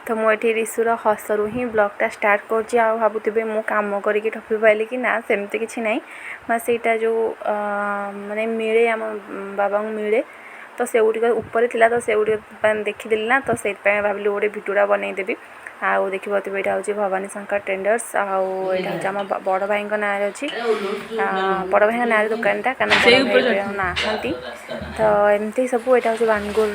तो मुझे ऋषुर हसरू ही ब्लॉगटा स्टार्ट कर भावुवे मु कम करके टपी पाइली कि ना सेमती किसी ना मैं जो माने मिले आम बाबा मिले तो से ऊपर थी तो से देखीदेली ना तो से भाविली गोटे भिडियोटा बनईदेवी आउ देखिए यहाँ हूँ भवानी शंकर ट्रेडर्स आउ यहाँ हूँ आम बड़ भाई ना अच्छी बड़ भाई ना दुकानटा कारण ना तो एमती सब यहाँ हूँ बानगुर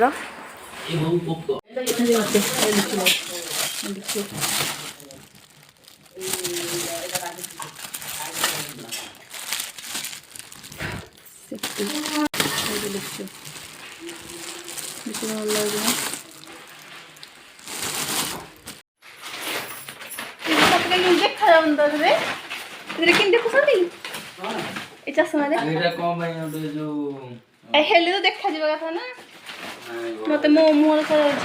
चषमा हेल्ले तो देखा कथा ना मत मो मुहर खराब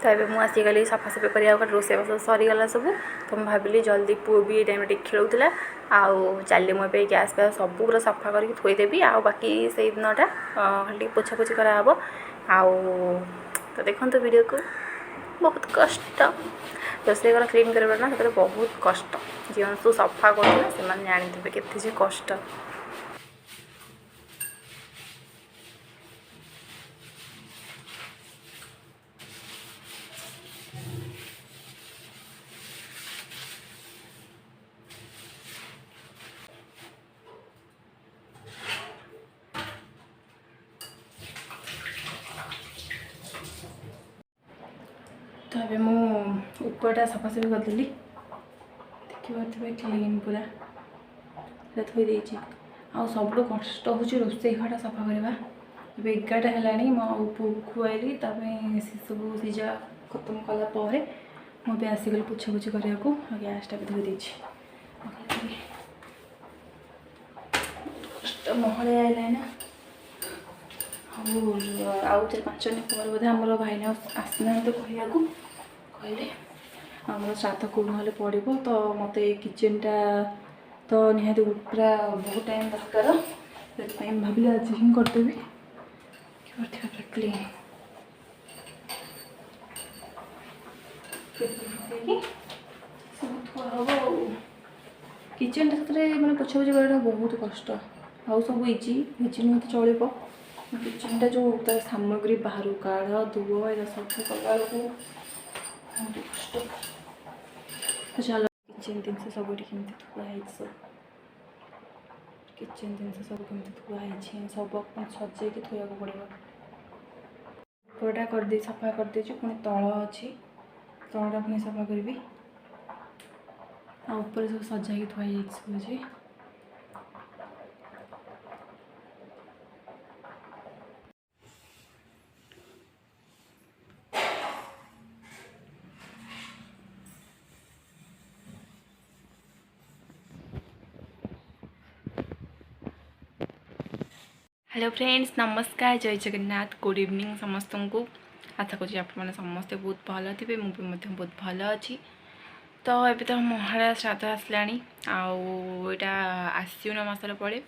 तो ये मुझे आसीगली सफासफी करने रोषेबास सरीगला सब तो मुझे भाविली जल्दी पुओ भी टाइम खेलुला आउ चली मुझे गैस फैस सब पूरा सफा करके थोदेवी आ बाकी से दिनटा खाली पोछापोछि कराब आउ तो देखो वीडियो को बहुत कष्ट रोषे घर क्लीन कर ना से बहुत कष्ट जो सब सफा कर जानी के कष्ट तो अभी मुझटा सफासफी करदेली देखिए क्लीन पूरा थोदे आ सब कष्ट हूँ रोषे घरटा सफा करवा अब 11टा है मो पु खुआली से सब सीझा खत्म कलापर मुझे आसीगली पोछापोछि करने को गैसटा भी धोई कष्ट महल आए ना आउ 4-5 दिन पर बोधे आम भाईना आसना तो कहले आम श्राद्ध कौन ना पड़ो तो मत किचेनटा तो निहाती पूरा बहुत टाइम दरकार से भाविली आज हिं करदेवी क्लीन सब थुआ हम किचेन मैंने पोछापोछि करना बहुत कष्ट आउ सब इजी नुहे तो चलो किचेनटा जो तार सामग्री बाहर काढ़ धुओ ये सब कला बहुत कष्ट तो चलो किचेन जिन सब कमी थुआई सब किचेन जिन सब कमी थुआई सब सजे थोड़ा पड़ो पूरा करदे सफा करदे पुणी तल अच्छी तलटा पुणी सफा करी ऊपर सब सजा थुआई सब हेलो फ्रेंड्स नमस्कार जय जगन्नाथ गुड इवनिंग समस्त को आशा करी आपने समस्ते बहुत भल थे मुझे बहुत भल अच्छी तो ये तो महालया श्राद्ध आसला आईटा आश्विन मासर पड़े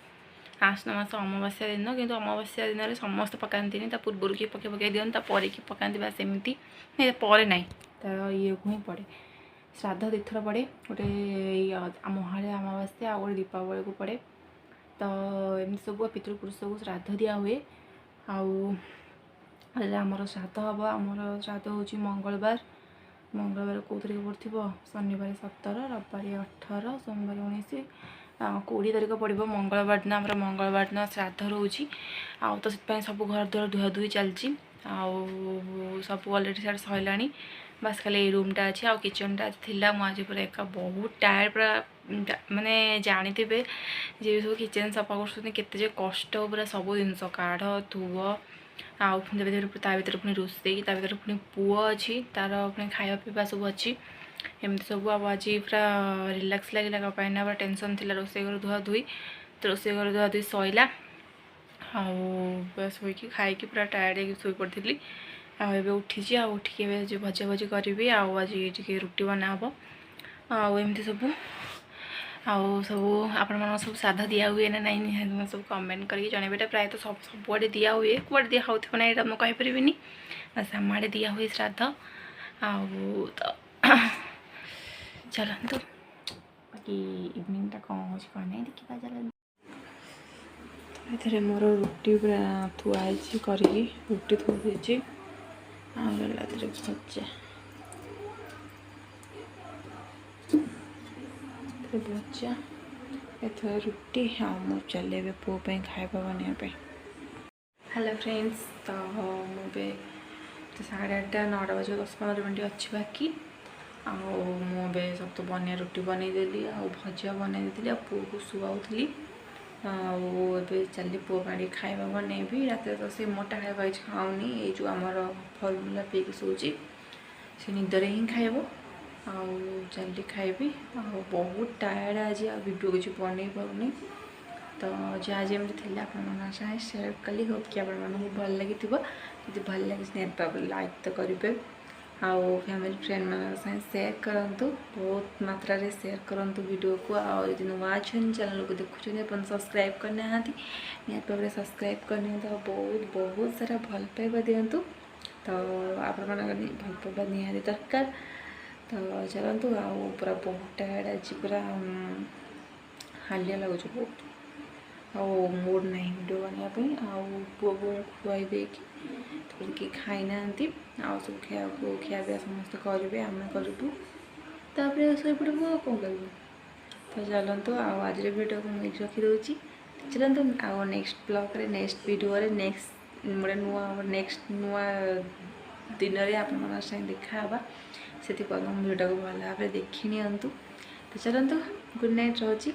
आश्विन मास अमावास्या दिन किंतु अमावास्या दिन में समस्त पकाती पूर्व किए पकई दिखाँ पर कि पकाती बास एमती पर ना तो ये ही पड़े श्राद्ध 2 थर पड़े गोटे महालया अमावास्या आ गए दीपावली को पड़े तो एम सब पितृपुरुष को श्राद्ध दिया हुए आमर श्राद्ध हम आमर श्राद्ध हूँ मंगलवार कौ तारीख पड़ो शनिवार 17 रविवार 18 सोमवार 19 20 तारीख पड़ो मंगलवार दिन आम मंगलवार दिन श्राद्ध रोचे आउ तो सब घर द्वार धुआ धुई चलती सब अलरेडी सारे सरला बास खाली रूमटा अच्छी आ किचनटा थी मुझे पूरा एका बहुत टायर्ड पूरा माने जानी थे जे सब किचन सफा कर कष्ट पूरा सब जिन काढ़ धुओ आउ ता भर पुणी रोषे पुणी पुओ अच्छी तार पुणी खाया पीवा सब अच्छी एमती सब आज पूरा रिलैक्स लगे कहीं पूरा टेंशन थी रोसे घर धुआ धुई तो रोसे घर धुआ धुई सैला शोक खाई पूरा टायर्ड शोई पड़ी आबे उठी उठिकी जो भजा भजी करी आज टी रुटी बना हम आमती सब सब आपण सब साधा दिया हुए ना नहीं सब कमेंट करके जनइबे प्रायतः सबुआड़े दिया हुए कुआड़े दिया होता ना यहाँ मुझे कहींपरि बस आम आड़े दिया हुए श्राद्ध तो चलतु बाकी इवनिंग कौन हो देखा चलते ये मोर रुटी पूरा थुआई करी रुटी थोड़ी भजा भजा एथर रुटी हाँ मुझे चल पुओं खाଇବା बनवाई। हेलो फ्रेंड्स तो मुझे तो 8:30 9 बजे 10-15 मिनट अच्छी बाकी मुझे सब तो बनिया रुटी बनईदेली भजा बनईदी पुओ को शुआऊली आए चल पुओ पाई खाଇବା बनईबी रात तो से मोटा खाଇବା କିଛି खाऊनी ये जो आमर फर्मुला पीक सोची से निदरे ही खाइब जल्दी खाइबी बहुत टायर्ड आज वीडियो किसी बन पारूनी तो जो आज एमती थी आप सेयार कली होप कि आपको भल लगी जी भल लगे निहत लाइक तो करेंगे आउ फैमिली फ्रेंड मान सेयार करूँ बहुत मात्रा रे सेयार करूँ वीडियो को आदि नुआ अच्छे चैनल को देखुं अपन सब्सक्राइब करना निहत भाव सब्सक्राइब करनी तो बहुत बहुत सारा भल पाइबा दिंतु तो आप भल पाइबा निहाती दरकार तो चलतु पूरा बहुत टायर्ड आज पूरा हालिया लगुच बहुत मूड ना वीडियो बनवाई पुओ को खुआई देकी थोड़ी खाई ना सब खिया पिया समस्त करेंगे आम करूँ तापर शो पड़ू कौन करूँ तो चलतु आज वीडियो को मुझे रखीदे चलतु नेक्स्ट ब्लॉग रे नेक्स्ट वीडियो नेक्स्ट गोटे नुआ नेक्स्ट नुआ दिन में आप देखा से वीडियो को भल भाव देखी नियंतु तो चलतु गुड नाइट रोची।